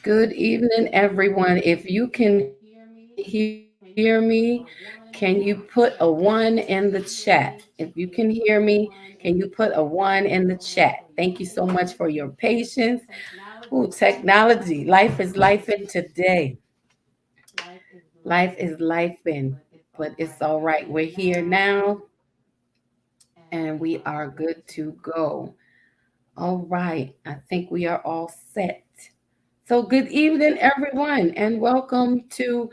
Good evening, everyone. If you can hear me, can you put a one in the chat? If you can hear me, can you put a one in the chat? Thank you so much for your patience. Ooh, technology. Life is life in today. Life is life in, but it's all right. We're here now and we are good to go. All right. I think we are all set. So, good evening, everyone, and welcome to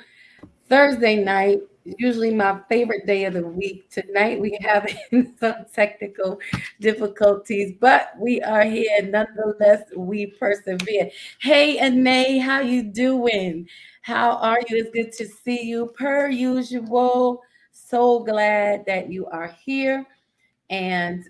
Thursday night. Usually my favorite day of the week. Tonight we having some technical difficulties, but we are here nonetheless. We persevere. Hey, Anae, how you doing? How are you? It's good to see you per usual. So glad that you are here. And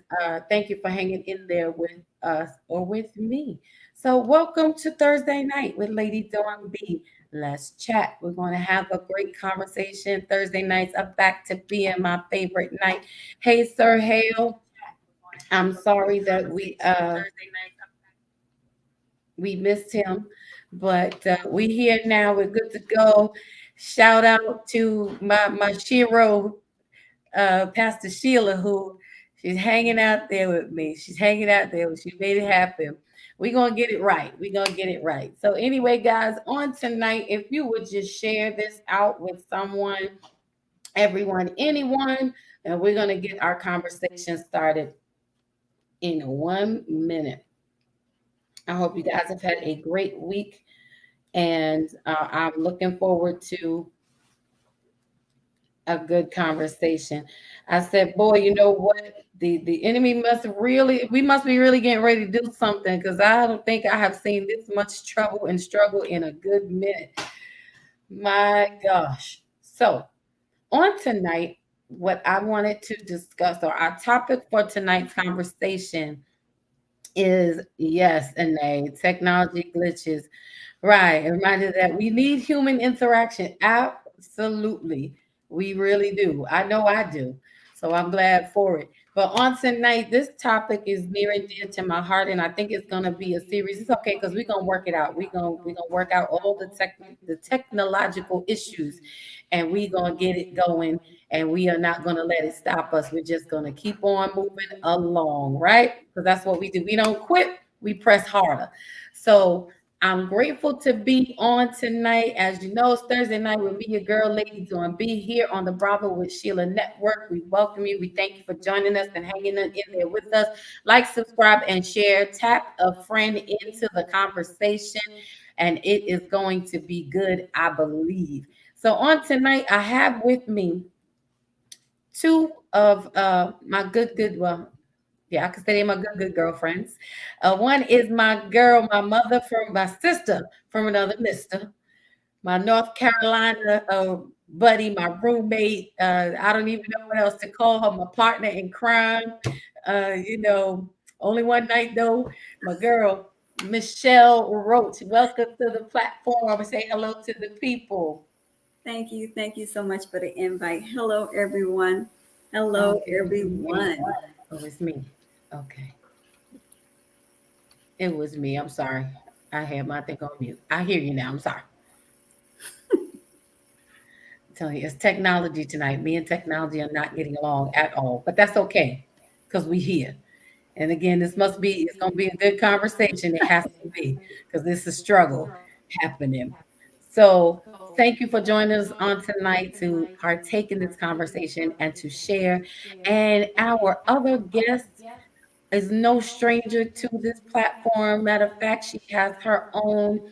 thank you for hanging in there with us or with me. So, welcome to Thursday night with Lady Dawn B. Let's chat. We're going to have a great conversation. Thursday nights are back to being my favorite night. Hey, Sir Hale. I'm sorry that we missed him, but we here now. We're good to go. Shout out to my Shiro, Pastor Sheila, who she's hanging out there with me. She's hanging out there. She made it happen. We're going to get it right. We're going to get it right. So, anyway, guys, on tonight, if you would just share this out with someone, everyone, anyone, and we're going to get our conversation started in 1 minute. I hope you guys have had a great week, and I'm looking forward to a good conversation. I said, boy, you know what? The enemy must really we must be really getting ready to do something because I don't think I have seen this much trouble and struggle in a good minute. My gosh. So on tonight, what I wanted to discuss or our topic for tonight's conversation is yes, and technology glitches. Right. A reminder that we need human interaction. Absolutely. We really do. I know I do. So I'm glad for it. But on tonight, this topic is near and dear to my heart, and I think it's gonna be a series. It's okay because we're gonna work it out. We're gonna work out all the technological issues and we're gonna get it going and we are not gonna let it stop us. We're just gonna keep on moving along, right? Because that's what we do. We don't quit, we press harder. So I'm grateful to be on tonight. As you know, it's Thursday night with me, your girl, Lady Dawn B, here on the Bravo with Sheila Network. We welcome you. We thank you for joining us and hanging in there with us. Like, subscribe, and share. Tap a friend into the conversation, and it is going to be good, I believe. So on tonight, I have with me two of my well, yeah, I can say they're my good girlfriends. One is my girl, my mother from my sister from another mister, my North Carolina buddy, my roommate. I don't even know what else to call her, my partner in crime. You know, only one night though, my girl, Michelle Roach. Welcome to the platform. I would say hello to the people. Thank you. Thank you so much for the invite. Hello, everyone. Oh, Hello, it was me. everyone. Oh, it's me. Okay. It was me. I'm sorry. I had my thing on mute. I hear you now. I'm sorry. I'm telling you, it's technology tonight. Me and technology are not getting along at all, but that's okay because we here. And again, it's going to be a good conversation. It has to be because this is struggle happening. So thank you for joining us on tonight to partake in this conversation and to share. And our other guest is no stranger to this platform. Matter of fact, she has her own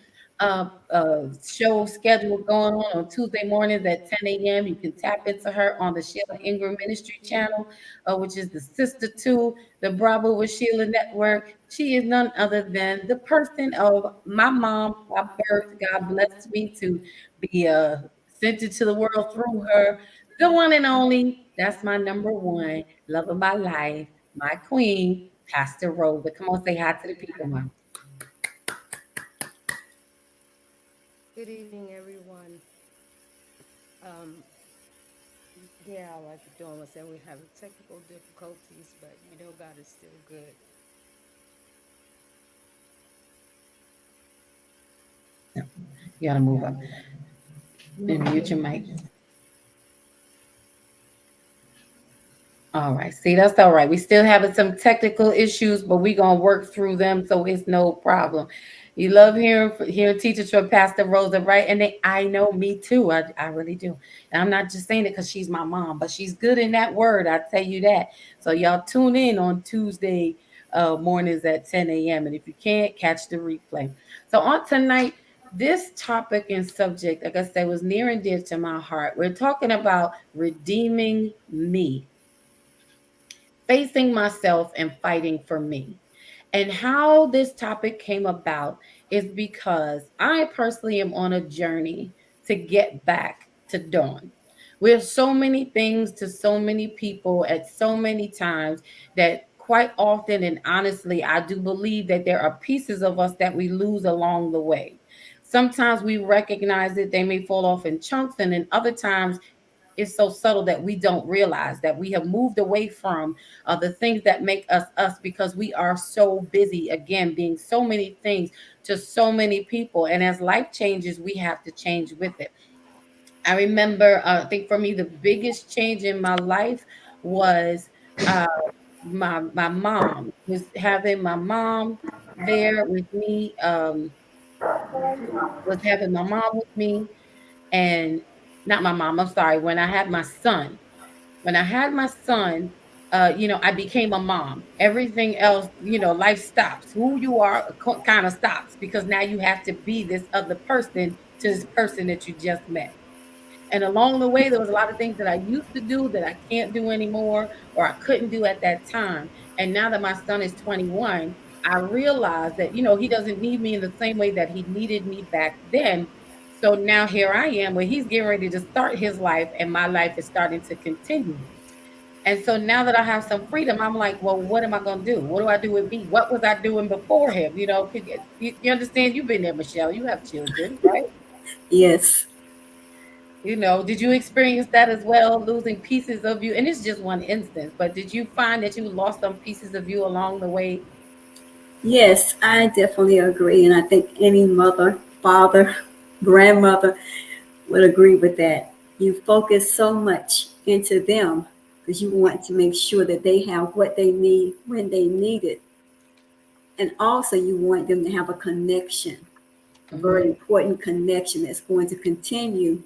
show schedule going on Tuesday mornings at 10 a.m. You can tap into her on the Sheila Ingram Ministry channel, which is the sister to the Bravo with Sheila Network. She is none other than the person of my mom, my birth. God blessed me to be sent into the world through her. The one and only. That's my number one, love of my life, my queen, Pastor Rover. Come on, say hi to the people, Mom. Good evening, everyone. Yeah, like Dawn was saying, we're having technical difficulties, but you know God is still good. You gotta move up and mute your mic. All right. See, that's all right. We still having some technical issues, but we gonna work through them, so it's no problem. You love hearing teachers from Pastor Rosa, right? And I know me too. I really do. And I'm not just saying it because she's my mom, but she's good in that word. I tell you that. So y'all tune in on Tuesday mornings at 10 a.m. And if you can't, catch the replay. So on tonight, this topic and subject, like I said, was near and dear to my heart. We're talking about redeeming me, facing myself and fighting for me. And how this topic came about is because I personally am on a journey to get back to Dawn. We have so many things to so many people at so many times that quite often and honestly, I do believe that there are pieces of us that we lose along the way. Sometimes we recognize it, they may fall off in chunks, and then other times is so subtle that we don't realize that we have moved away from the things that make us us because we are so busy again being so many things to so many people, and as life changes we have to change with it. I remember, I think for me the biggest change in my life was uh, my mom was having my mom there with me, was having my mom with me, and not my mom, I'm sorry, when I had my son, I became a mom. Everything else, life stops. Who you are kind of stops because now you have to be this other person to this person that you just met. And along the way, there was a lot of things that I used to do that I can't do anymore or I couldn't do at that time. And now that my son is 21, I realized that, he doesn't need me in the same way that he needed me back then. So now here I am where he's getting ready to start his life and my life is starting to continue. And so now that I have some freedom, I'm like, well, what am I going to do? What do I do with me? What was I doing before him? You understand? You've been there, Michelle. You have children, right? Yes. Did you experience that as well, losing pieces of you? And it's just one instance, but did you find that you lost some pieces of you along the way? Yes, I definitely agree. And I think any mother, father, grandmother would agree with that. You focus so much into them because you want to make sure that they have what they need when they need it. And also, you want them to have a connection, a very Hmm. important connection that's going to continue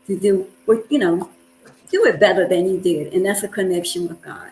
to do what, do it better than you did. And that's a connection with God.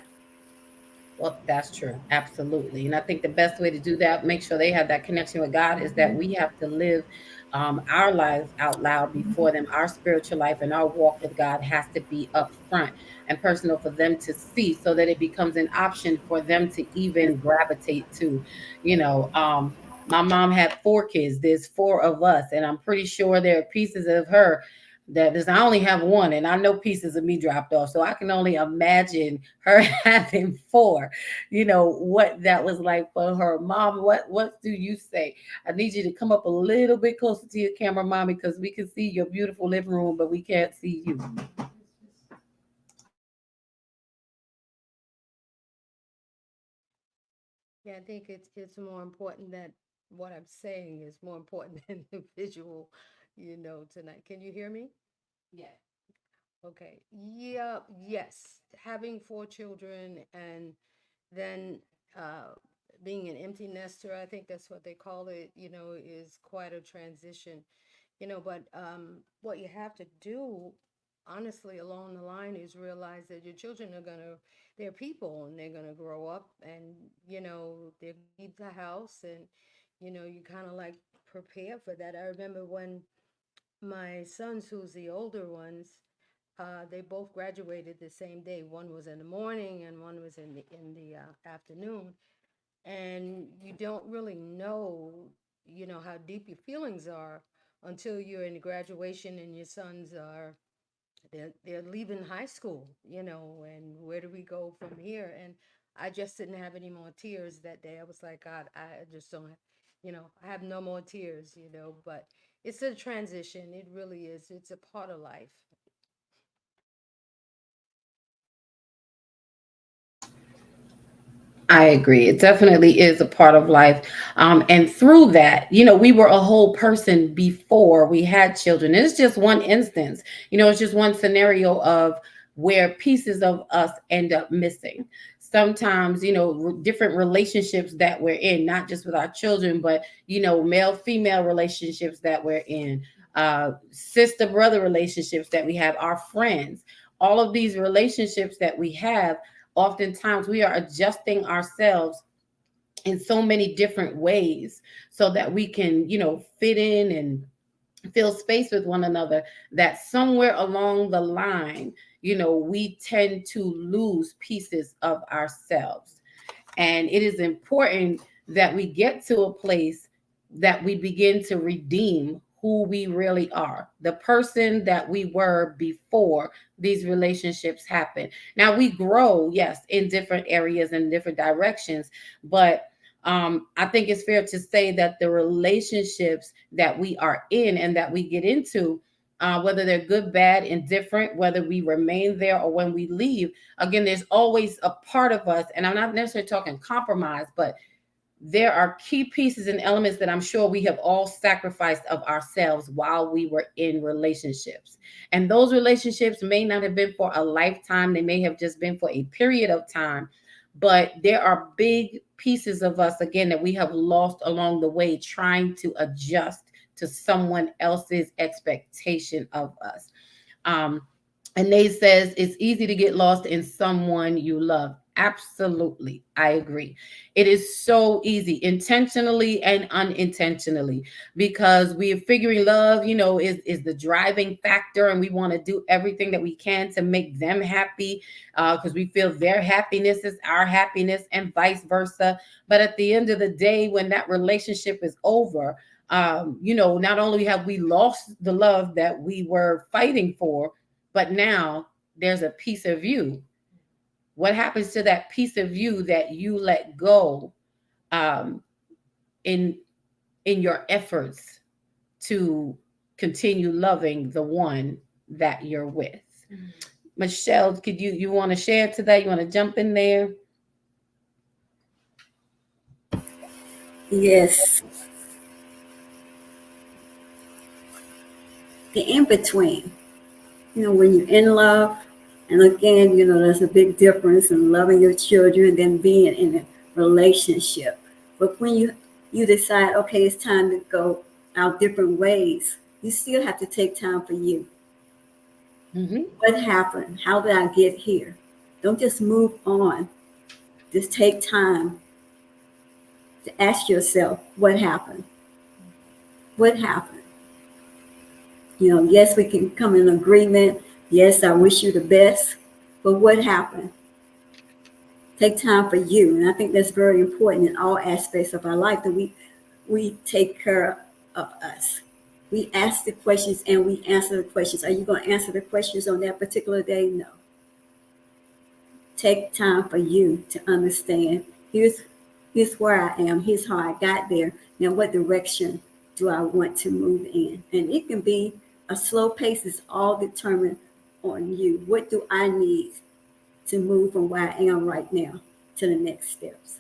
Well, that's true. Absolutely. And I think the best way to do that, make sure they have that connection with God, is that we have to live our lives out loud before them. Our spiritual life and our walk with God has to be upfront and personal for them to see so that it becomes an option for them to even gravitate to. You know, my mom had four kids, there's four of us, and I'm pretty sure there are pieces of her that is, I only have one, and I know pieces of me dropped off. So I can only imagine her having four, what that was like for her. Mom, what do you say? I need you to come up a little bit closer to your camera, mommy, because we can see your beautiful living room, but we can't see you. Yeah, I think it's more important that what I'm saying is more important than the visual, tonight. Can you hear me? Yeah. Okay. Yeah, yes. Having four children and then uh, being an empty nester, I think that's what they call it, is quite a transition, but what you have to do, honestly, along the line is realize that your children they're people and they're going to grow up and, they're going to leave the house and, you kind of like prepare for that. I remember when my sons, who's the older ones, they both graduated the same day. One was in the morning and one was in the afternoon. And you don't really know, how deep your feelings are until you're in graduation and your sons are they're leaving high school, and where do we go from here? And I just didn't have any more tears that day. I was like, God, I just don't, I have no more tears, but it's a transition. It really is. It's a part of life. I agree. It definitely is a part of life. And through that, we were a whole person before we had children. And it's just one instance, it's just one scenario of where pieces of us end up missing. Sometimes, different relationships that we're in, not just with our children, but, male female relationships that we're in, sister brother relationships that we have, our friends, all of these relationships that we have. Oftentimes we are adjusting ourselves in so many different ways so that we can, fit in and fill space with one another, that somewhere along the line, we tend to lose pieces of ourselves. And it is important that we get to a place that we begin to redeem who we really are, the person that we were before these relationships happen. Now we grow, yes, in different areas and different directions, but I think it's fair to say that the relationships that we are in and that we get into, whether they're good, bad, indifferent, whether we remain there or when we leave, again, there's always a part of us, and I'm not necessarily talking compromise, but there are key pieces and elements that I'm sure we have all sacrificed of ourselves while we were in relationships. And those relationships may not have been for a lifetime, they may have just been for a period of time, but there are big pieces of us, again, that we have lost along the way trying to adjust to someone else's expectation of us. Um, and Nate says it's easy to get lost in someone you love. Absolutely. I agree. It is so easy, intentionally and unintentionally, because we are figuring love, is the driving factor, and we want to do everything that we can to make them happy because we feel their happiness is our happiness and vice versa. But at the end of the day, when that relationship is over, not only have we lost the love that we were fighting for, but now there's a piece of you. What happens to that piece of you that you let go um, in your efforts to continue loving the one that you're with? Michelle, could you want to share today? You want to jump in there? Yes, the in between. When you're in love, and again, there's a big difference in loving your children than being in a relationship. But when you decide, okay, it's time to go our different ways, you still have to take time for you. Mm-hmm. What happened? How did I get here? Don't just move on. Just take time to ask yourself, what happened? What happened? Yes, we can come in agreement. Yes, I wish you the best. But what happened? Take time for you. And I think that's very important in all aspects of our life, that we take care of us. We ask the questions and we answer the questions. Are you going to answer the questions on that particular day? No. Take time for you to understand. Here's where I am. Here's how I got there. Now, what direction do I want to move in? And it can be a slow pace. Is all determined on you. What do I need to move from where I am right now to the next steps?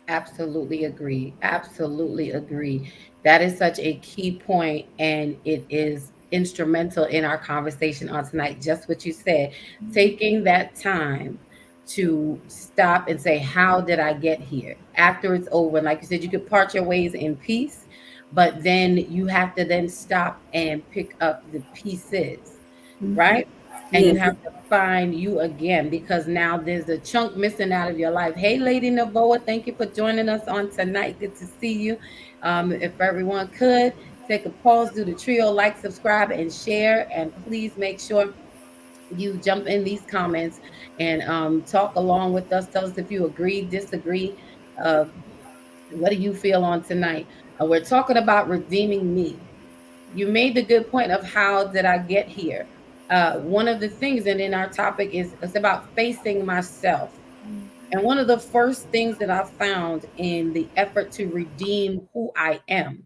Absolutely agree. Absolutely agree. That is such a key point, and it is instrumental in our conversation on tonight. Just what you said, taking that time to stop and say, how did I get here? After it's over, and like you said, you could part your ways in peace, but then you have to then stop and pick up the pieces, Mm-hmm. right? And you Yes. have to find you again, because now there's a chunk missing out of your life. Hey, Lady Navoa, thank you for joining us on tonight. Good to see you. If everyone could take a pause, do the trio, like, subscribe, and share. And please make sure you jump in these comments and talk along with us. Tell us if you agree, disagree. Uh, what do you feel on tonight? We're talking about redeeming me. You made the good point of how did I get here. One of the things, and in our topic is it's about facing myself. And one of the first things that I found in the effort to redeem who I am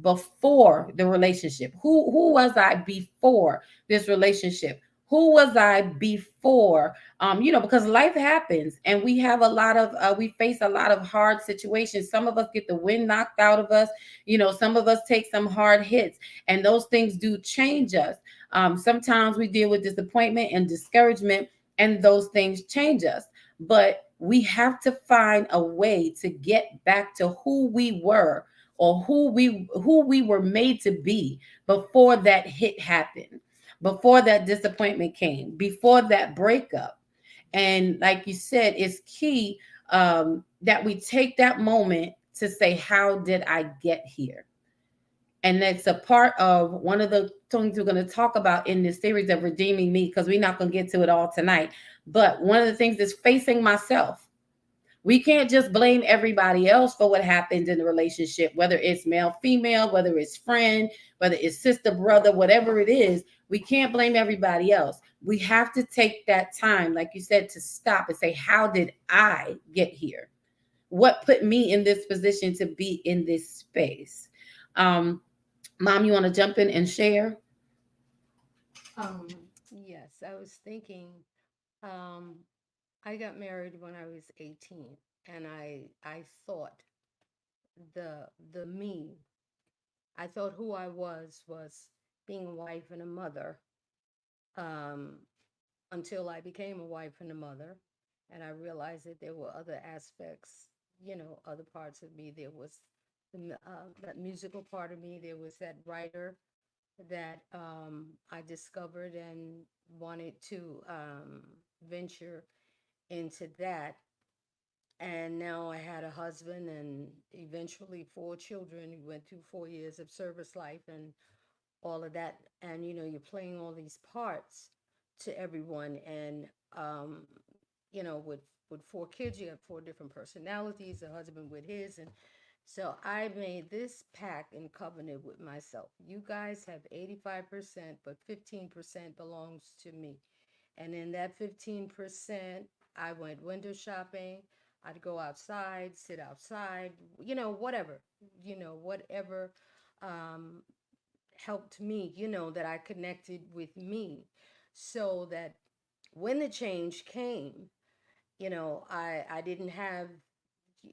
before the relationship, who was I before this relationship? Who was I before? Because life happens and we have a lot of, we face a lot of hard situations. Some of us get the wind knocked out of us. Some of us take some hard hits, and those things do change us. Sometimes we deal with disappointment and discouragement, and those things change us. But we have to find a way to get back to who we were, or who we were made to be before that hit happened, before that disappointment came, before that breakup. And like you said, it's key, that we take that moment to say, how did I get here? And that's a part of one of the things we're going to talk about in this series of Redeeming Me, because we're not going to get to it all tonight. But one of the things is facing myself. We can't just blame everybody else for what happened in the relationship, whether it's male, female, whether it's friend, whether it's sister, brother, whatever it is. We can't blame everybody else. We have to take that time, like you said, to stop and say, how did I get here? What put me in this position to be in this space? Mom, you want to jump in and share? Um, yes, I was thinking, um, I got married when I was 18, and I thought the me, I thought who I was being a wife and a mother, um, until I became a wife and a mother, and I realized that there were other aspects, other parts of me. There was that musical part of me. There was that writer that I discovered and wanted to venture into that. And now I had a husband and eventually 4 children. We went through 4 years of service life and all of that. And you're playing all these parts to everyone. And with 4 kids, you have 4 different personalities. A husband with his, and so I made this pact and covenant with myself. You guys have 85%, but 15% belongs to me. And in that 15%, I went window shopping. I'd go outside, sit outside, whatever, whatever um, helped me, that I connected with me, so that when the change came, I didn't have,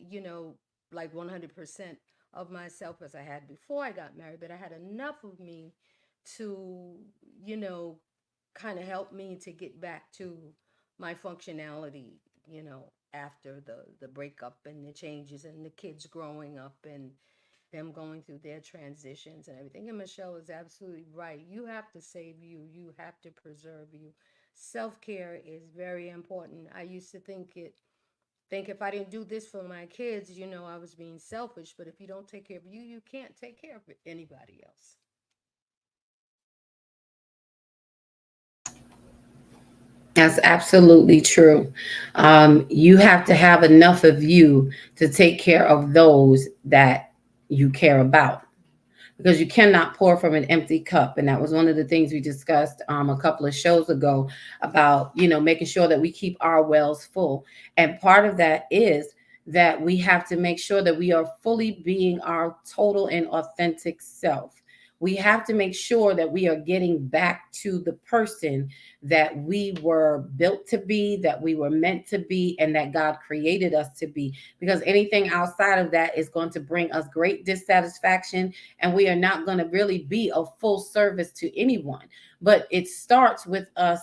you know, like 100% of myself as I had before I got married, but I had enough of me to, you know, kind of help me to get back to my functionality, after the breakup and the changes and the kids growing up and them going through their transitions and everything. And Michelle is absolutely right. You have to save you. You have to preserve you. Self-care is very important. I used to think if I didn't do this for my kids, I was being selfish. But if you don't take care of you, you can't take care of anybody else. That's absolutely true. You have to have enough of you to take care of those that you care about, because you cannot pour from an empty cup. And that was one of the things we discussed a couple of shows ago about, making sure that we keep our wells full. And part of that is that we have to make sure that we are fully being our total and authentic self. We have to make sure that we are getting back to the person that we were built to be, that we were meant to be, and that God created us to be. Because anything outside of that is going to bring us great dissatisfaction, and we are not going to really be a full service to anyone. But it starts with us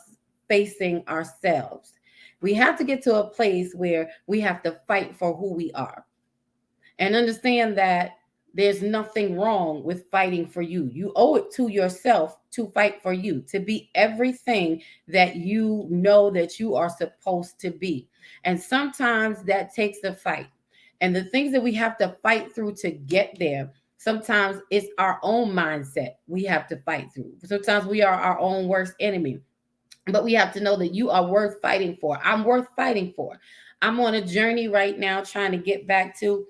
facing ourselves. We have to get to a place where we have to fight for who we are and understand that there's nothing wrong with fighting for you. You owe it to yourself to fight for you, to be everything that you know that you are supposed to be. And sometimes that takes a fight. And the things that we have to fight through to get there, sometimes it's our own mindset we have to fight through. Sometimes we are our own worst enemy. But we have to know that you are worth fighting for. I'm worth fighting for. I'm on a journey right now trying to get back to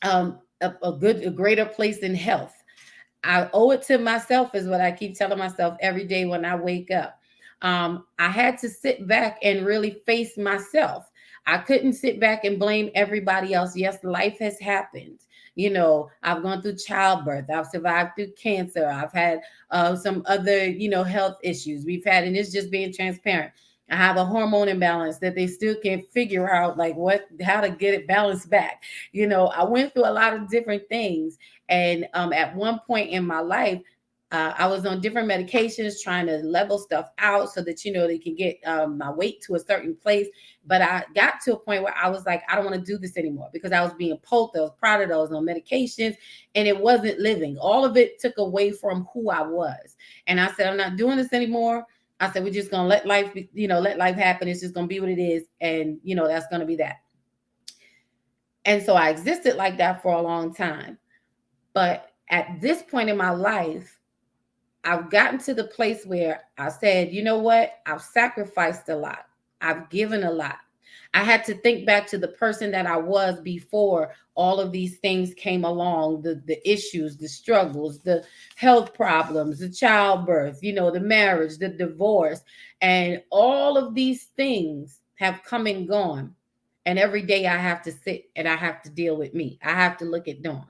a greater place in health. I owe it to myself, is what I keep telling myself every day when I wake up. I had to sit back and really face myself. I couldn't sit back and blame everybody else. Yes, life has happened. You know, I've gone through childbirth, I've survived through cancer, I've had some other, you know, health issues we've had, and it's just being transparent. I have a hormone imbalance that they still can't figure out, like what, how to get it balanced back. You know, I went through a lot of different things, and at one point in my life, I was on different medications trying to level stuff out so that, you know, they can get my weight to a certain place. But I got to a point where I was like, I don't want to do this anymore because I was being poked. I was prodded. I was on medications, and it wasn't living. All of it took away from who I was. And I said, I'm not doing this anymore. I said, we're just going to let life be, you know, let life happen. It's just going to be what it is. And, you know, that's going to be that. And so I existed like that for a long time. But at this point in my life, I've gotten to the place where I said, you know what? I've sacrificed a lot. I've given a lot. I had to think back to the person that I was before all of these things came along, the issues, the struggles, the health problems, the childbirth, you know, the marriage, the divorce, and all of these things have come and gone. And every day I have to sit and I have to deal with me. I have to look at Dawn.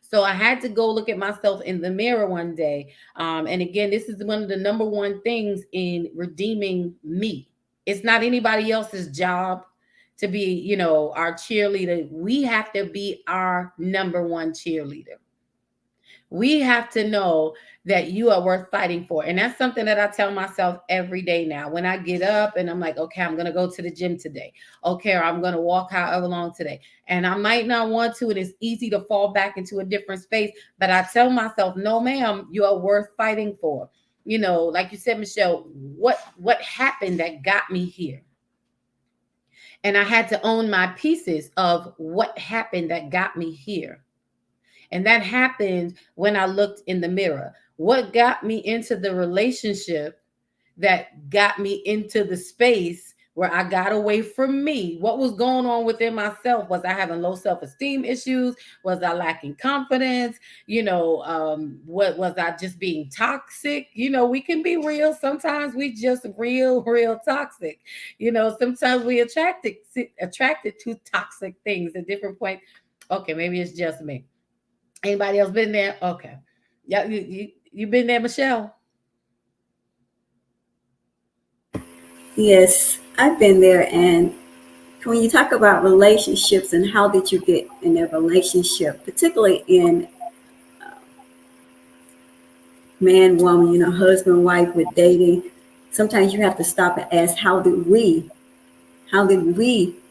So I had to go look at myself in the mirror one day. And again, this is one of the number one things in redeeming me. It's not anybody else's job to be, you know, our cheerleader. We have to be our number one cheerleader. We have to know that you are worth fighting for. And that's something that I tell myself every day now. When I get up and I'm like, okay, I'm going to go to the gym today. Okay, or I'm going to walk however long today. And I might not want to, and it's easy to fall back into a different space. But I tell myself, no, ma'am, you are worth fighting for. You know, like you said, Michelle, what happened that got me here? And I had to own my pieces of what happened that got me here. And that happened when I looked in the mirror. What got me into the relationship that got me into the space where I got away from me? What was going on within myself? Was I having low self-esteem issues? Was I lacking confidence? You know, what was I just being toxic? You know, we can be real. Sometimes we just real toxic. You know, sometimes we attracted to toxic things at different points. Okay, maybe it's just me. Anybody else been there? Okay. Yeah, you been there, Michelle? Yes, I've been there. And when you talk about relationships and how did you get in a relationship, particularly in man, woman, you know, husband, wife with dating, sometimes you have to stop and ask, how did we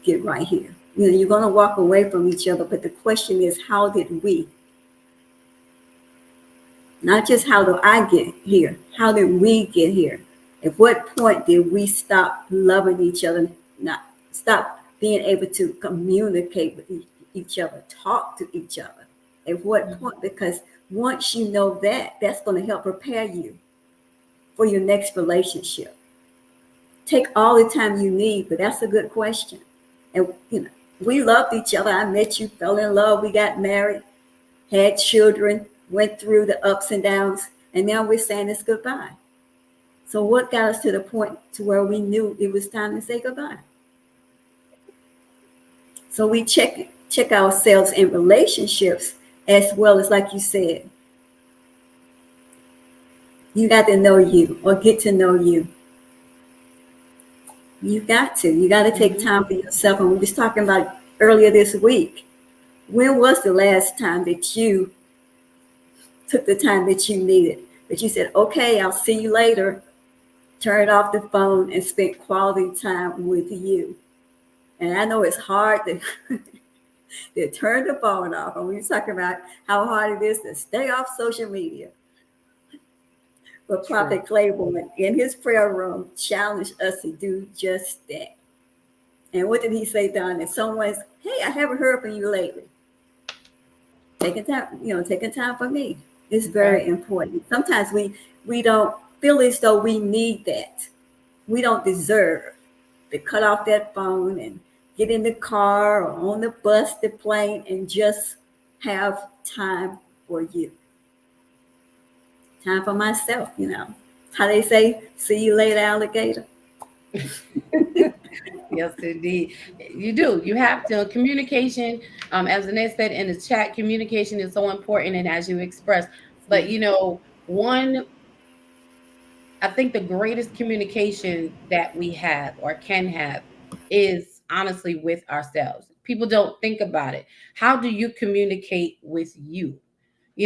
get right here? You know, you're going to walk away from each other, but the question is, how did we? Not just how do I get here? How did we get here? At what point did we stop loving each other, not stop being able to communicate with each other, talk to each other? At what point? Because once you know that, that's going to help prepare you for your next relationship. Take all the time you need, but that's a good question. And, you know, we loved each other. I met you, fell in love, we got married, had children, went through the ups and downs, and now we're saying it's goodbye. So what got us to the point to where we knew it was time to say goodbye? So we check ourselves in relationships as well as, like you said, you got to know you or get to know you. You got to take time for yourself. And we was talking about earlier this week. When was the last time that you took the time that you needed? That you said, okay, I'll see you later. Turn off the phone and spend quality time with you. And I know it's hard to turn the phone off. And we were talking about how hard it is to stay off social media. But Prophet Claiborne in his prayer room challenged us to do just that. And what did he say, Don? If someone's, hey, I haven't heard from you lately. Taking time for me is very important. Sometimes we don't feel as though we need that. We don't deserve to cut off that phone and get in the car or on the bus, the plane, and just have time for you. Time for myself, you know. How they say, see you later, alligator. Yes, indeed. You do. You have to. Communication, as Annette said in the chat, communication is so important, and as you expressed. But one, I think the greatest communication that we have or can have is honestly with ourselves. People don't think about it. How do you communicate with you?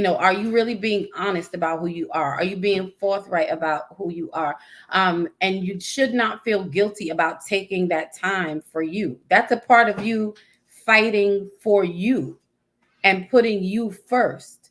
Are you really being honest about who you are? Are you being forthright about who you are? And you should not feel guilty about taking that time for you. That's a part of you fighting for you and putting you first.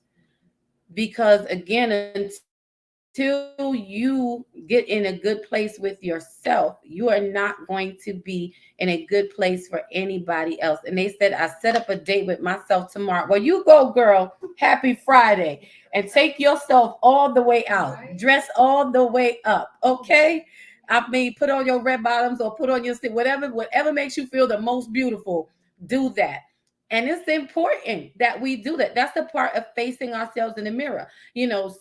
Because again, until you get in a good place with yourself, you are not going to be in a good place for anybody else. And they said, I set up a date with myself tomorrow. Well, you go, girl. Happy Friday. And take yourself all the way out. Dress all the way up. Okay. I mean, put on your red bottoms or put on your stick, whatever makes you feel the most beautiful. Do that. And it's important that we do that. That's the part of facing ourselves in the mirror.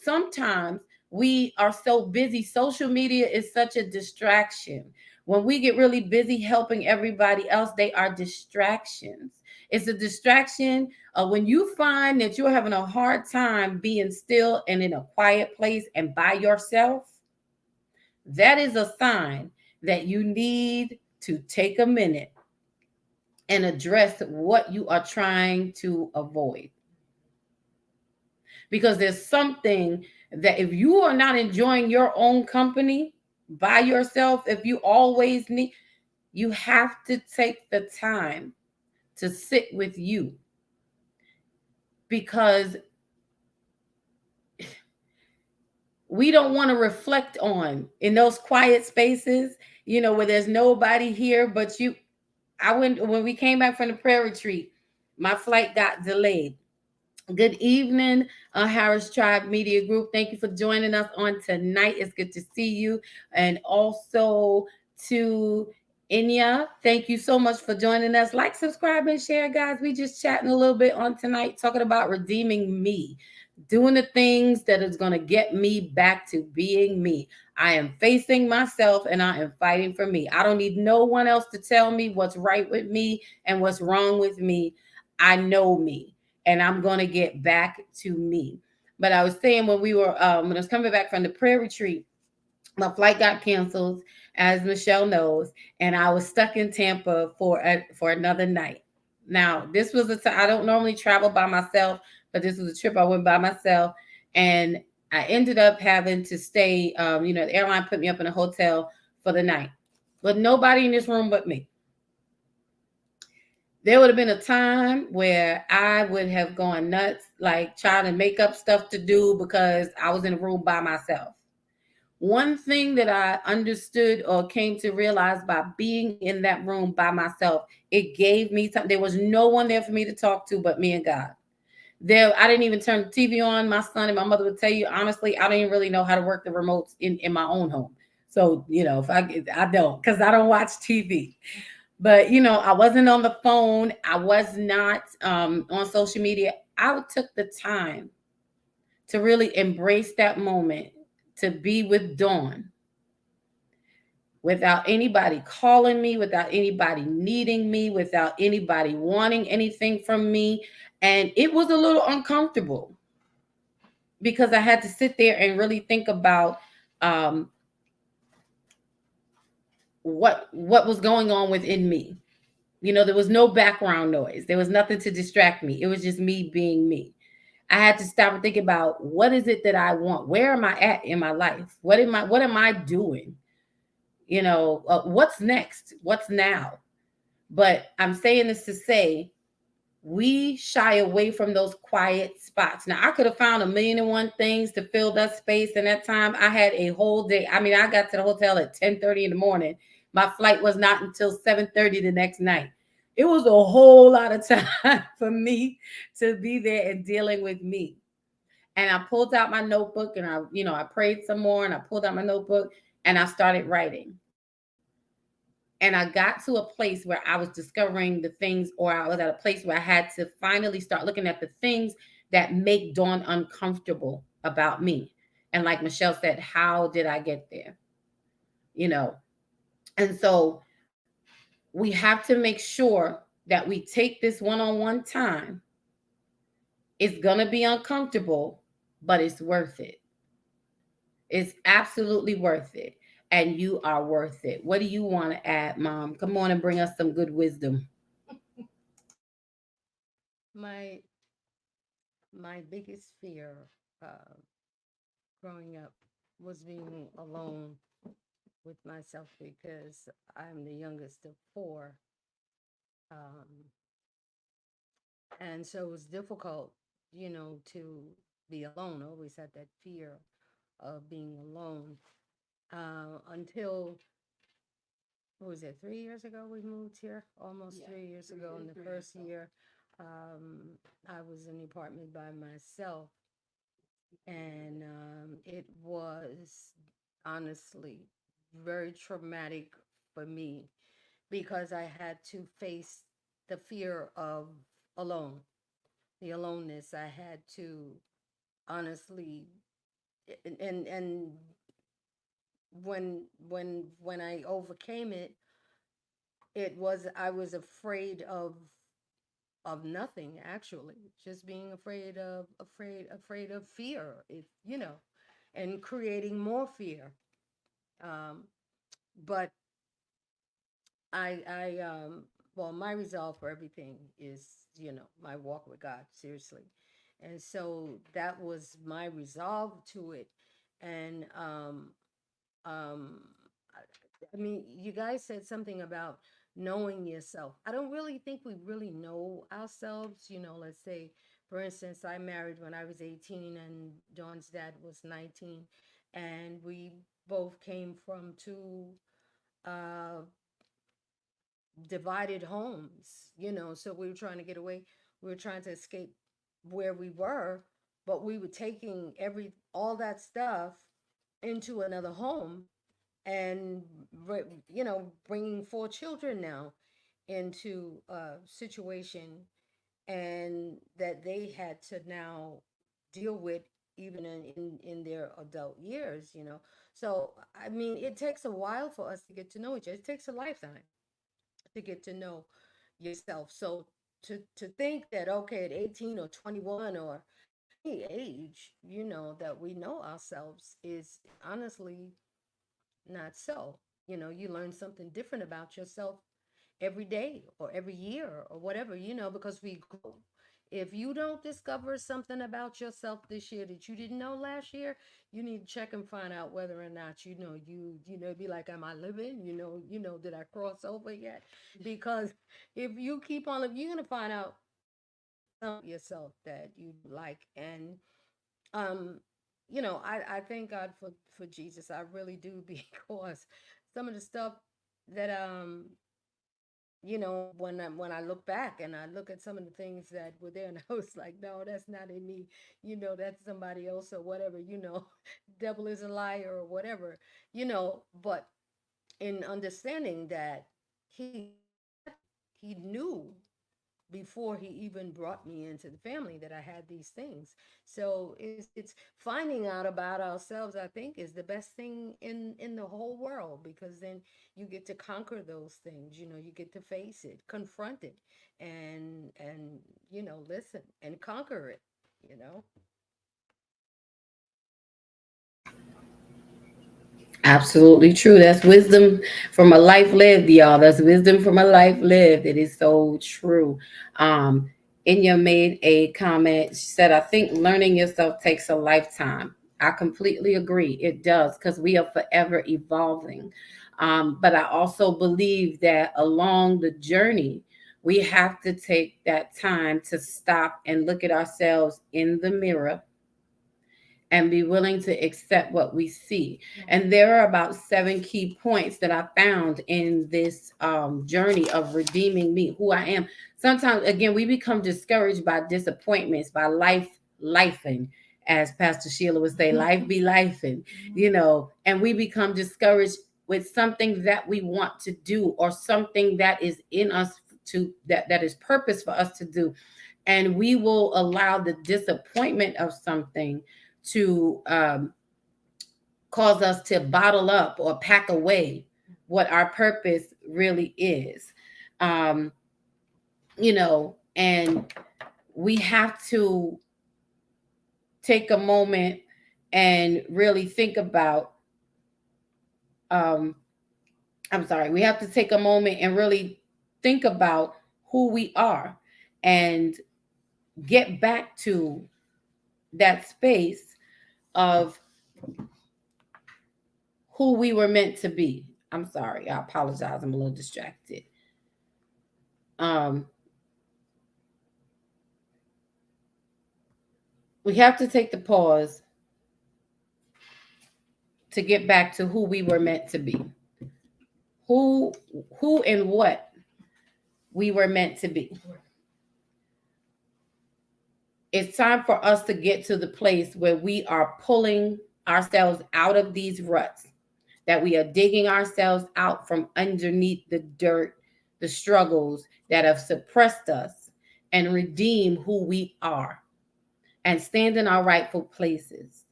Sometimes we are so busy. Social media is such a distraction. When we get really busy helping everybody else, they are distractions. It's a distraction. When you find that you're having a hard time being still and in a quiet place and by yourself, that is a sign that you need to take a minute and address what you are trying to avoid. Because there's something that if you are not enjoying your own company by yourself, if you always need, you have to take the time to sit with you. Because we don't want to reflect on in those quiet spaces, where there's nobody here but you. When we came back from the prayer retreat, my flight got delayed. Good evening, Harris Tribe Media Group. Thank you for joining us on tonight. It's good to see you. And also to Inya, thank you so much for joining us. Like, subscribe, and share, guys. We just chatting a little bit on tonight, talking about redeeming me, doing the things that is going to get me back to being me. I am facing myself and I am fighting for me. I don't need no one else to tell me what's right with me and what's wrong with me. I know me and I'm going to get back to me. But I was saying when I was coming back from the prayer retreat, my flight got canceled, as Michelle knows, and I was stuck in Tampa for another night. Now, this was I don't normally travel by myself, but this was a trip I went by myself, and I ended up having to stay. The airline put me up in a hotel for the night, but nobody in this room but me. There would have been a time where I would have gone nuts, like trying to make up stuff to do because I was in a room by myself. One thing that I understood or came to realize by being in that room by myself, it gave me time. There was no one there for me to talk to but me and God. I didn't even turn the TV on. My son and my mother would tell you, honestly, I don't even really know how to work the remotes in my own home. So, if I don't, because I don't watch TV. But, I wasn't on the phone. I was not on social media. I took the time to really embrace that moment, to be with Dawn without anybody calling me, without anybody needing me, without anybody wanting anything from me. And it was a little uncomfortable because I had to sit there and really think about what was going on within me. There was no background noise. There was nothing to distract me. It was just me being me. I had to stop and think about, what is it that I want? Where am I at in my life? What am I doing? What's next? What's now? But I'm saying this to say, we shy away from those quiet spots. Now, I could have found 1,000,001 things to fill that space. And that time I had a whole day. I mean, I got to the hotel at 10:30 in the morning. My flight was not until 7:30 the next night. It was a whole lot of time for me to be there and dealing with me. And I pulled out my notebook and I prayed some more and I pulled out my notebook and I started writing. And I got to a place where I was discovering the things, or I was at a place where I had to finally start looking at the things that make Dawn uncomfortable about me. And like Michelle said, how did I get there? And so we have to make sure that we take this one-on-one time. It's going to be uncomfortable, but it's worth it. It's absolutely worth it. And you are worth it. What do you want to add, Mom? Come on and bring us some good wisdom. My my biggest fear uh, growing up was being alone with myself because I'm the youngest of four. Um, and so it was difficult, to be alone. I always had that fear of being alone until, what was it, 3 years ago we moved here? Almost Yeah, 3 years three ago. years, In the 3 years first ago. year, I was in the apartment by myself, and it was honestly very traumatic for me because I had to face the fear of alone, the aloneness. I had to honestly, and when I overcame it, it was I was afraid of nothing, actually, just being afraid of fear, if and creating more fear. um but I well, my resolve for everything is, my walk with God, seriously. And so that was my resolve to it. And um I, I mean, you guys said something about knowing yourself. I don't really think we really know ourselves. Let's say, for instance, I married when I was 18 and Dawn's dad was 19, and we both came from two uh divided homes, so we were trying to get away. We were trying to escape where we were, but we were taking all that stuff into another home, and bringing four children now into a situation, and that they had to now deal with, even in their adult years. So I mean, it takes a while for us to get to know each other. It takes a lifetime to get to know yourself. So to think that, okay, at 18 or 21 or any age, that we know ourselves is honestly not so. You learn something different about yourself every day or every year or whatever, because we grow. If you don't discover something about yourself this year that you didn't know last year, you need to check and find out whether or not be like, am I living? Did I cross over yet? Because if you keep on, you're gonna find out some yourself that you like. And um I thank God for Jesus. I really do, because some of the stuff that when I look back and I look at some of the things that were there, and I was like, no, that's not in me. That's somebody else or whatever. Devil is a liar or whatever. But in understanding that he knew before he even brought me into the family that I had these things. So it's finding out about ourselves, I think, is the best thing in the whole world, because then you get to conquer those things. You get to face it, confront it, and listen and conquer it. You know. Absolutely true. That's wisdom from a life lived, y'all. That's wisdom from a life lived. It is so true. Um, Inya made a comment. She said, I think learning yourself takes a lifetime. I completely agree. It does, because we are forever evolving. But I also believe that along the journey, we have to take that time to stop and look at ourselves in the mirror and be willing to accept what we see. And there are about 7 key points that I found in this journey of redeeming me, who I am. Sometimes, again, we become discouraged by disappointments, by lifing, as Pastor Sheila would say, life be lifing, and we become discouraged with something that we want to do, or something that is in us that is purpose for us to do. And we will allow the disappointment of something to cause us to bottle up or pack away what our purpose really is. Um, and we have to take a moment and really think about, um, we have to take a moment and really think about who we are and get back to that space of who we were meant to be. I'm sorry. I apologize. I'm a little distracted. Um, we have to take the pause to get back to who we were meant to be. Who and what we were meant to be. It's time for us to get to the place where we are pulling ourselves out of these ruts, that we are digging ourselves out from underneath the dirt, the struggles that have suppressed us, and redeem who we are and stand in our rightful places.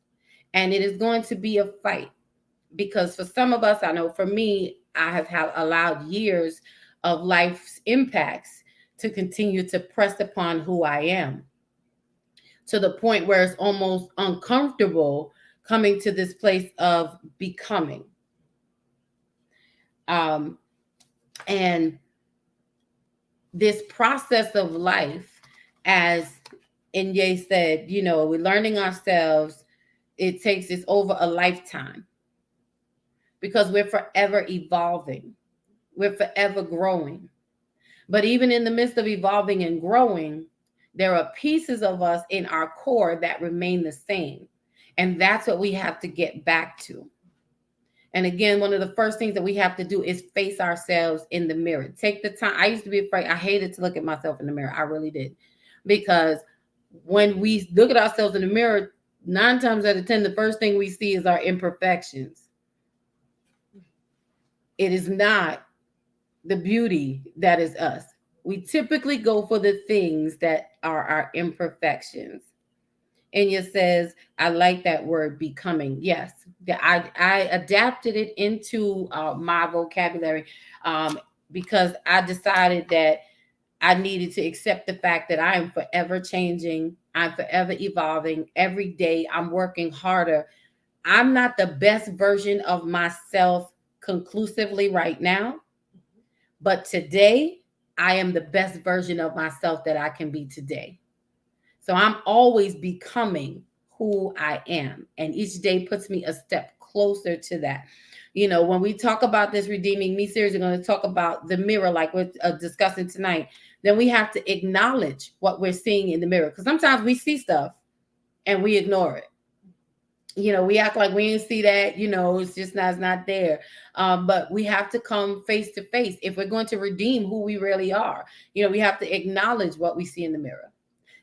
And it is going to be a fight, because for some of us, I know for me, I have allowed years of life's impacts to continue to press upon who I am, to the point where it's almost uncomfortable coming to this place of becoming. And this process of life, as Inye said, we're learning ourselves. It's over a lifetime, because we're forever evolving. We're forever growing. But even in the midst of evolving and growing, there are pieces of us in our core that remain the same. And that's what we have to get back to. And again, one of the first things that we have to do is face ourselves in the mirror. Take the time. I used to be afraid. I hated to look at myself in the mirror. I really did. Because when we look at ourselves in the mirror, 9 times out of 10, the first thing we see is our imperfections. It is not the beauty that is us. We typically go for the things that are our imperfections. Enya says, I like that word, becoming. Yes, I adapted it into my vocabulary, because I decided that I needed to accept the fact that I am forever changing. I'm forever evolving. Every day I'm working harder. I'm not the best version of myself conclusively right now, but today I am the best version of myself that I can be today. So I'm always becoming who I am. And each day puts me a step closer to that. When we talk about this Redeeming Me series, we're going to talk about the mirror, like we're discussing tonight. Then we have to acknowledge what we're seeing in the mirror. Because sometimes we see stuff and we ignore it. We act like we didn't see that, it's just not, it's not there. But we have to come face to face if we're going to redeem who we really are. We have to acknowledge what we see in the mirror.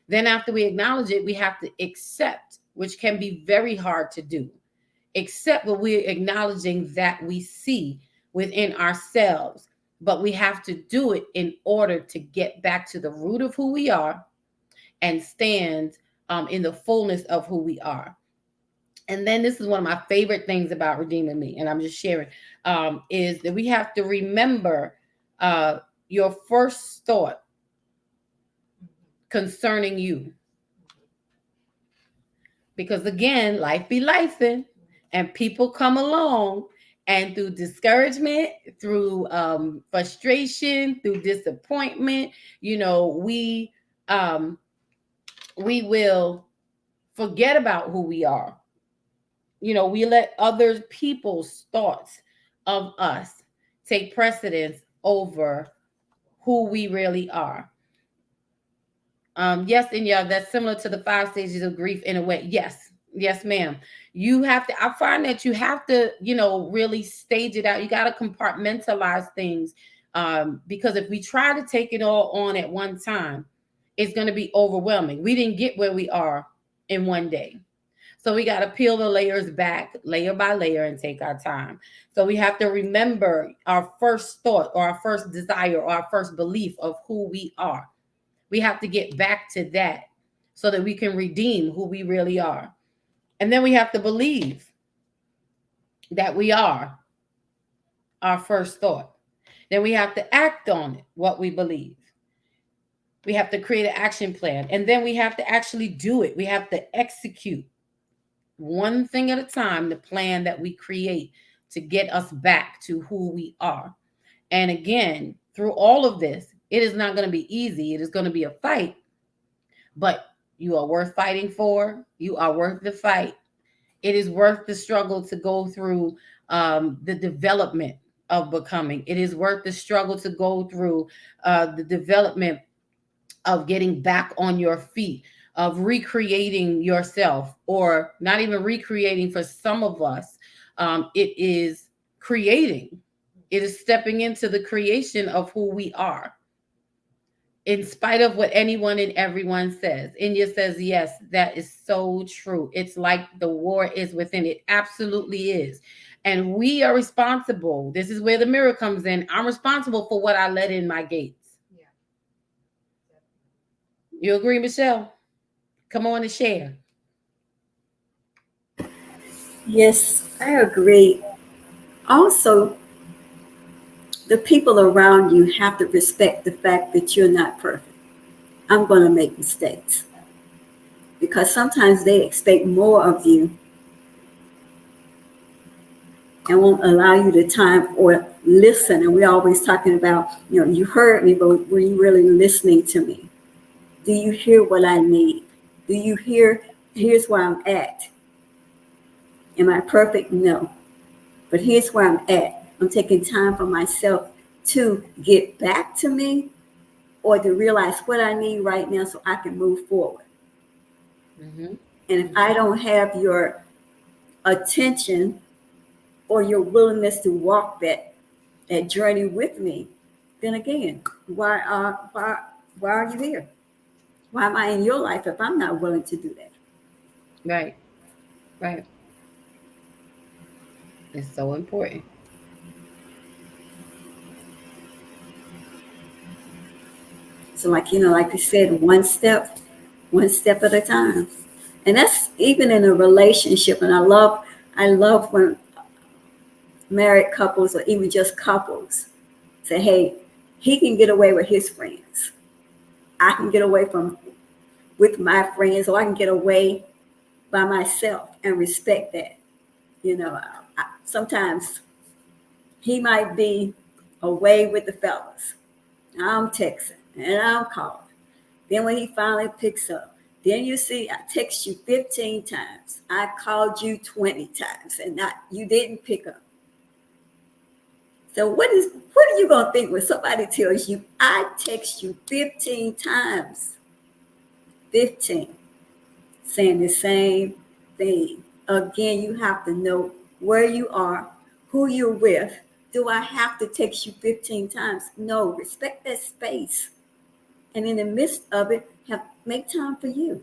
Then after we acknowledge it, we have to accept, which can be very hard to do. Accept what we're acknowledging that we see within ourselves. But we have to do it in order to get back to the root of who we are and stand in the fullness of who we are. And then this is one of my favorite things about Redeeming Me, and I'm just sharing, is that we have to remember your first thought concerning you. Because again, life be lifing, and people come along, and through discouragement, through frustration, through disappointment, we will forget about who we are. We let other people's thoughts of us take precedence over who we really are. Yes, and yeah, that's similar to the 5 stages of grief in a way. Yes, ma'am. You have to, I find that you have to, really stage it out. You got to compartmentalize things, because if we try to take it all on at one time, it's going to be overwhelming. We didn't get where we are in one day. So we got to peel the layers back layer by layer and take our time. So we have to remember our first thought or our first desire or our first belief of who we are. We have to get back to that so that we can redeem who we really are. And then we have to believe that we are our first thought. Then we have to act on it, what we believe. We have to create an action plan. And then we have to actually do it. We have to execute one thing at a time, the plan that we create to get us back to who we are. And again, through all of this, it is not going to be easy. It is going to be a fight, but you are worth fighting for. You are worth the fight. It is worth the struggle to go through the development of becoming. It is worth the struggle to go through the development of getting back on your feet, of recreating yourself, or not even recreating for some of us. It is creating, it is stepping into the creation of who we are. In spite of what anyone and everyone says. India says, yes, that is so true. It's like the war is within. It absolutely is. And we are responsible. This is where the mirror comes in. I'm responsible for what I let in my gates. Yeah. You agree, Michelle? Come on and share. Yes, I agree. Also, the people around you have to respect the fact that you're not perfect. I'm going to make mistakes because sometimes they expect more of you and won't allow you the time or listen. And we're always talking about, you heard me, but were you really listening to me? Do you hear what I need? Do you hear, here's where I'm at? Am I perfect? No. But here's where I'm at. I'm taking time for myself to get back to me or to realize what I need right now so I can move forward. Mm-hmm. And if I don't have your attention or your willingness to walk that journey with me, then again, why are you here? Why am I in your life if I'm not willing to do that? Right. Right. It's so important. So like you said, one step at a time. And that's even in a relationship. And I love when married couples or even just couples say, hey, he can get away with his friends. I can get away with my friends, or I can get away by myself and respect that. Sometimes he might be away with the fellas. I'm texting and I'm calling. Then when he finally picks up, then you see I text you 15 times. I called you 20 times and you didn't pick up. So what are you going to think when somebody tells you, I text you 15 times? 15, saying the same thing. Again, you have to know where you are, who you're with. Do I have to text you 15 times? No, respect that space. And in the midst of it, make time for you.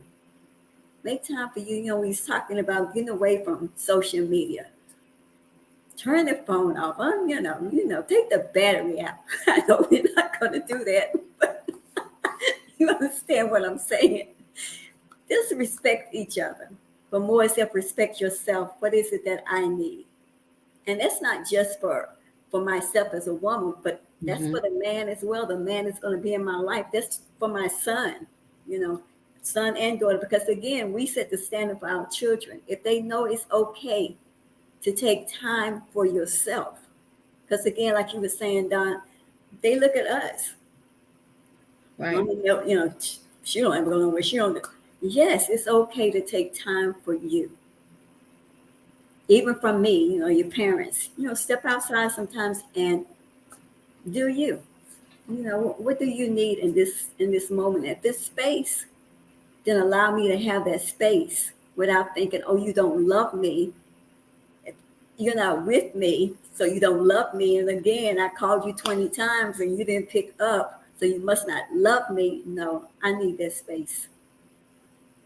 Make time for you. When he's talking about getting away from social media. Turn the phone off. Take the battery out. I know we're not going to do that, but you understand what I'm saying. Just respect each other, but more self, respect yourself. What is it that I need? And that's not just for myself as a woman, but that's for the man as well. The man is going to be in my life. That's for my son, son and daughter, because again, we set the standard for our children. If they know it's okay to take time for yourself, because again, like you were saying, Don, they look at us. Right. She don't ever go nowhere. She don't. Yes, it's okay to take time for you. Even from me, your parents, step outside sometimes and do you. What do you need in this moment, at this space? Then allow me to have that space without thinking, oh, you don't love me. You're not with me, so you don't love me. And again, I called you 20 times and you didn't pick up, so you must not love me. No, I need that space.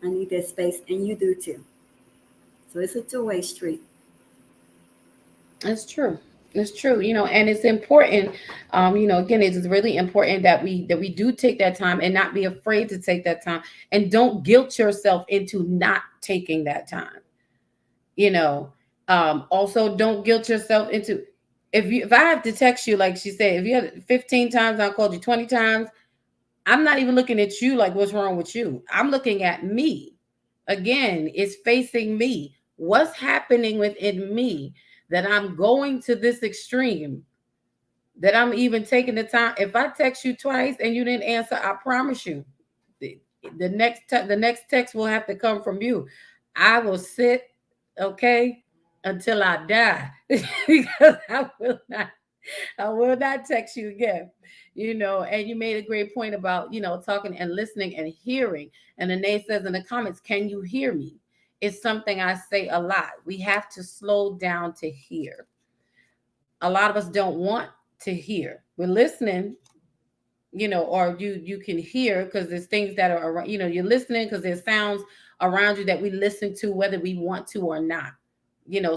I need that space, and you do too. So it's a two-way street. It's true. It's true, and it's important. Again, it's really important that we do take that time and not be afraid to take that time, and don't guilt yourself into not taking that time. Also, don't guilt yourself into. if I have to text you, like she said, if you had 15 times, I called you 20 times, I'm not even looking at you like what's wrong with you. I'm looking at me. Again, it's facing me. What's happening within me that I'm going to this extreme, that I'm even taking the time. If I text you twice and you didn't answer, I promise you, the, the next text will have to come from you. I will sit, okay, until I die because I will not text you again. And you made a great point about, talking and listening and hearing. And Anae says in the comments, can you hear me? It's something I say a lot. We have to slow down to hear. A lot of us don't want to hear. We're listening, or you can hear because there's things that are around, you're listening because there's sounds around you that we listen to whether we want to or not,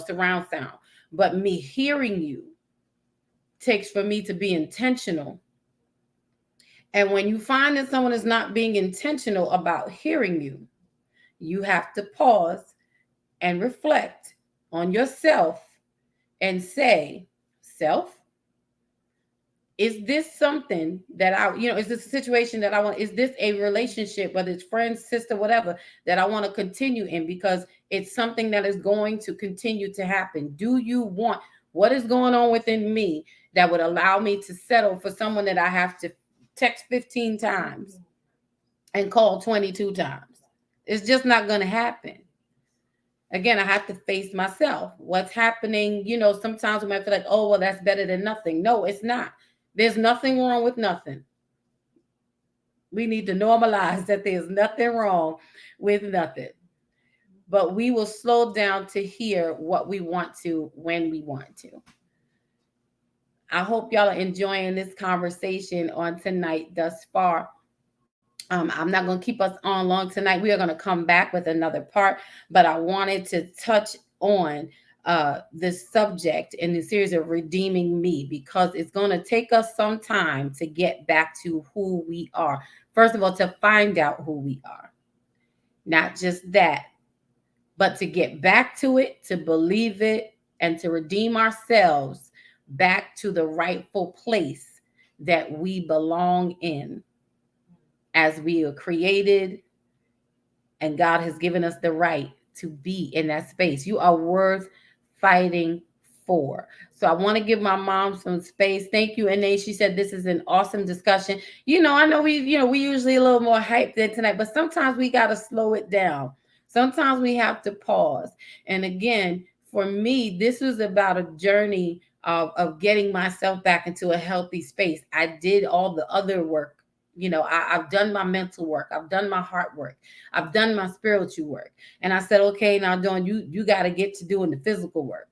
surround sound. But me hearing you takes for me to be intentional. And when you find that someone is not being intentional about hearing you, you have to pause and reflect on yourself and say, self, is this something that is this a situation that I want? Is this a relationship, whether it's friend, sister, whatever, that I want to continue in because it's something that is going to continue to happen? Do you want what is going on within me that would allow me to settle for someone that I have to text 15 times and call 22 times? It's just not going to happen. Again, I have to face myself. What's happening, sometimes we might feel like, oh, well, that's better than nothing. No, it's not. There's nothing wrong with nothing. We need to normalize that there's nothing wrong with nothing. But we will slow down to hear what we want to when we want to. I hope y'all are enjoying this conversation on tonight thus far. I'm not going to keep us on long tonight. We are going to come back with another part, but I wanted to touch on this subject in the series of redeeming me because it's going to take us some time to get back to who we are. First of all, to find out who we are. Not just that, but to get back to it, to believe it, and to redeem ourselves back to the rightful place that we belong in as we are created, and God has given us the right to be in that space. You are worth fighting for. So I want to give my mom some space. Thank you, Anae. She said this is an awesome discussion. I know we usually a little more hyped than tonight, but sometimes we got to slow it down. Sometimes we have to pause. And again, for me, this was about a journey of getting myself back into a healthy space. I did all the other work. I've done my mental work. I've done my heart work. I've done my spiritual work. And I said, okay, now Dawn, you got to get to doing the physical work.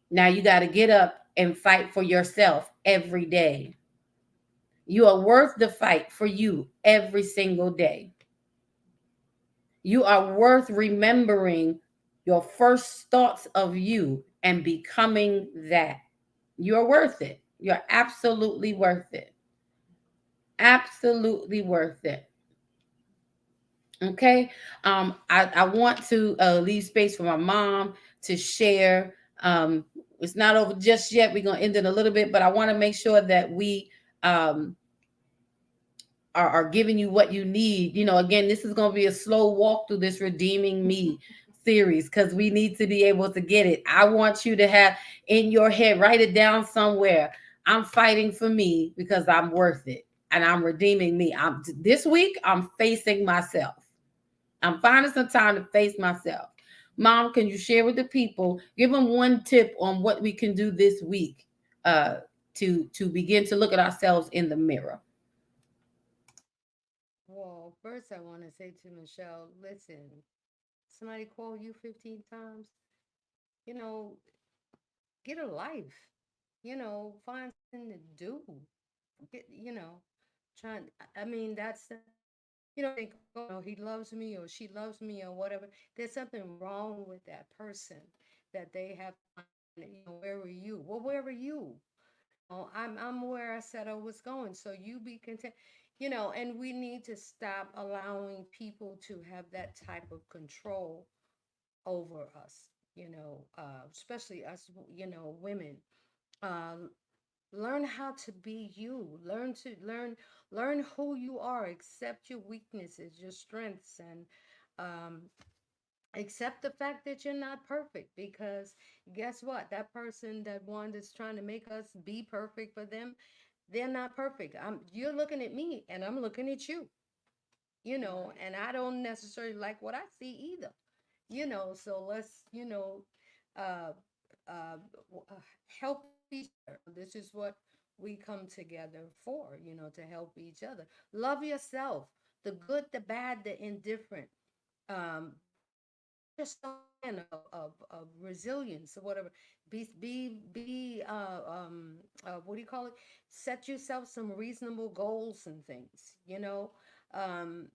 Now you got to get up and fight for yourself every day. You are worth the fight for you every single day. You are worth remembering your first thoughts of you and becoming that. You're worth it. You're absolutely worth it. Absolutely worth it. Okay. I want to leave space for my mom to share. It's not over just yet. We're going to end it a little bit, but I want to make sure that we are giving you what you need. Again, this is going to be a slow walk through this Redeeming Me series because we need to be able to get it. I want you to have in your head, write it down somewhere. I'm fighting for me because I'm worth it and I'm redeeming me. This week, I'm facing myself. I'm finding some time to face myself. Mom, can you share with the people, give them one tip on what we can do this week to begin to look at ourselves in the mirror? Well, first I want to say to Michelle, listen, somebody call you 15 times, you know, get a life, find something to do. Get, trying, I mean, that's, think, oh, no, he loves me or she loves me or whatever. There's something wrong with that person that they have, where were you? Well, where were you? Oh, I'm where I said I was going. So you be content, and we need to stop allowing people to have that type of control over us, especially us, women. uh, learn how to be you. Learn who you are. Accept your weaknesses, your strengths, and um, accept the fact that you're not perfect. Because guess what? That person, that one that's trying to make us be perfect for them, they're not perfect. You're looking at me, and I'm looking at you. And I don't necessarily like what I see either. So let's, uh, uh, help each other. This is what we come together for, to help each other. Love yourself, the good, the bad, the indifferent. Um, just a man of resilience or whatever. What do you call it? Set yourself some reasonable goals and things. Um,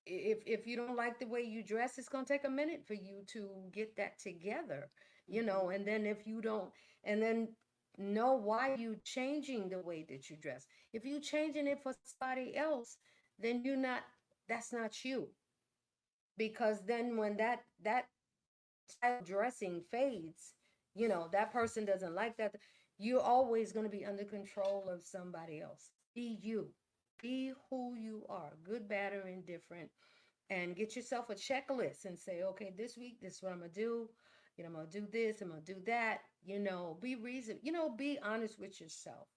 if you don't like the way you dress, it's going to take a minute for you to get that together, and then if you don't, and then know why you changing the way that you dress. If you changing it for somebody else, then that's not you. Because then when that style of dressing fades, that person doesn't like that, you're always going to be under control of somebody else. Be you. Be who you are, good, bad, or indifferent, and get yourself a checklist and say, okay, this week, this is what I'm gonna do. I'm gonna do this, I'm gonna do that. Be honest with yourself.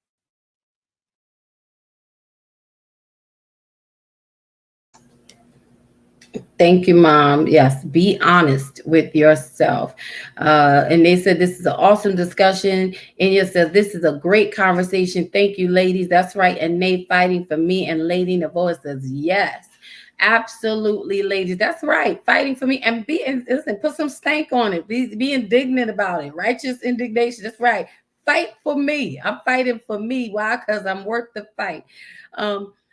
Thank you, Mom. Yes, be honest with yourself. And they said this is an awesome discussion. Enya says this is a great conversation. Thank you, ladies. That's right. And Nate fighting for me. And Lady Navoa says yes. Absolutely, ladies. That's right. Fighting for me. And listen, put some stank on it. Be indignant about it. Righteous indignation. That's right. Fight for me. I'm fighting for me. Why? Because I'm worth the fight.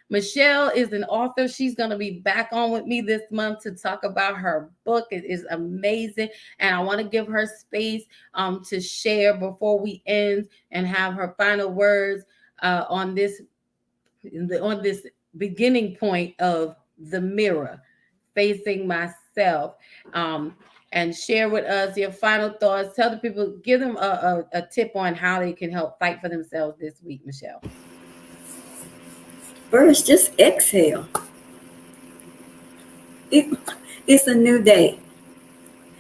Michelle is an author. She's going to be back on with me this month to talk about her book. It is amazing. And I want to give her space to share before we end and have her final words on this beginning point of the mirror, facing myself. And share with us your final thoughts. Tell the people, give them a tip on how they can help fight for themselves this week, Michelle. First, just exhale. It, it's a new day.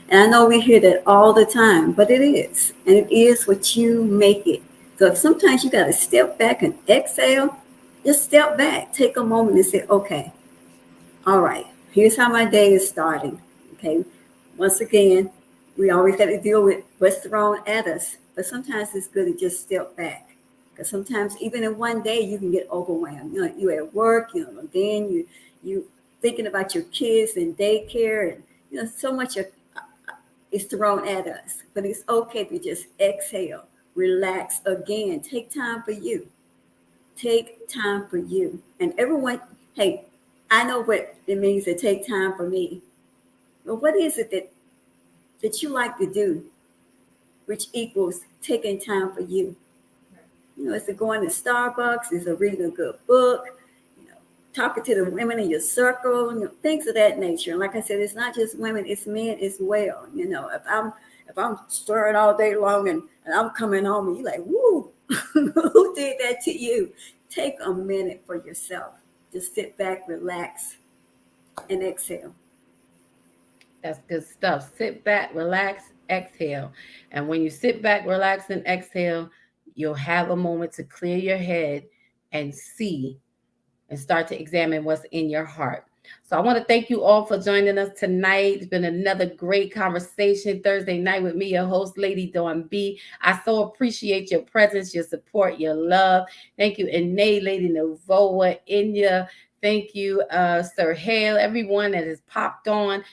And I know we hear that all the time, but it is. And it is what you make it. So sometimes you got to step back and exhale. Just step back. Take a moment and say, okay, all right, here's how my day is starting. Okay. Once again, we always got to deal with what's thrown at us. But sometimes it's good to just step back. Because sometimes even in one day you can get overwhelmed. You at work, then you thinking about your kids and daycare, and so much is thrown at us. But it's okay to just exhale, relax again, take time for you. Take time for you. And everyone, hey, I know what it means to take time for me. But what is it that you like to do, which equals taking time for you? Is it going to Starbucks? Is it reading a good book? Talking to the women in your circle, things of that nature. And like I said, it's not just women, it's men as well. If I'm stirring all day long and I'm coming home and you're like, woo, who did that to you? Take a minute for yourself. Just sit back, relax, and exhale. That's good stuff. Sit back, relax, exhale. And when you sit back, relax, and exhale, you'll have a moment to clear your head and see and start to examine what's in your heart. So I want to thank you all for joining us tonight. It's been another great conversation Thursday night with me, your host, Lady Dawn B. I so appreciate your presence, your support, your love. Thank you, Ine, Lady Navoa, Enya. Thank you, Sir Hale, everyone that has popped on,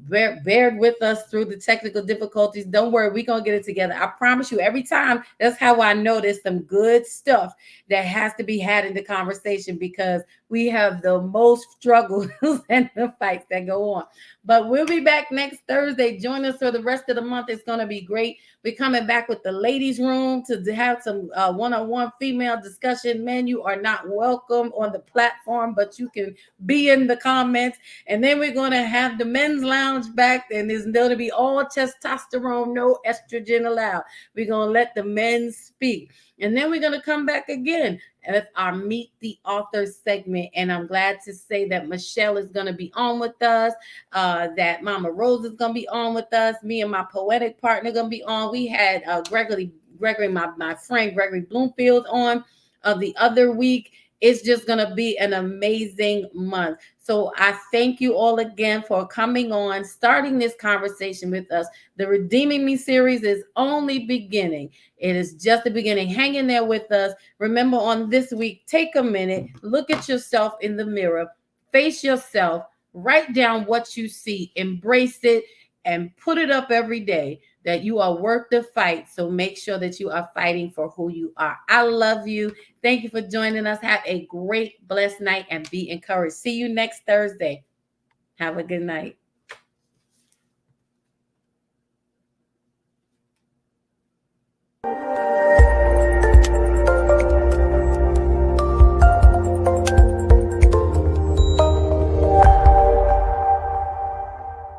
bared with us through the technical difficulties. Don't worry, we're going to get it together. I promise you, every time, that's how I know there's some good stuff that has to be had in the conversation, because we have the most struggles and the fights that go on. But we'll be back next Thursday. Join us for the rest of the month. It's going to be great. We're coming back with the ladies' room to have some one-on-one female discussion. Men, you are not welcome on the platform, but you can be in the comments. And then we're going to have the men's lounge back, and there's going to be all testosterone, no estrogen allowed. We're going to let the men speak. And then we're going to come back again with our Meet the Author segment. And I'm glad to say that Michelle is going to be on with us, that Mama Rose is going to be on with us. Me and my poetic partner going to be on. We had Gregory, my friend Gregory Bloomfield on the other week. It's just going to be an amazing month. So I thank you all again for coming on, starting this conversation with us. The Redeeming Me series is only beginning. It is just the beginning. Hang in there with us. Remember, on this week, take a minute, look at yourself in the mirror, face yourself, write down what you see, embrace it, and put it up every day that you are worth the fight. So make sure that you are fighting for who you are. I love you. Thank you for joining us. Have a great, blessed night and be encouraged. See you next Thursday. Have a good night.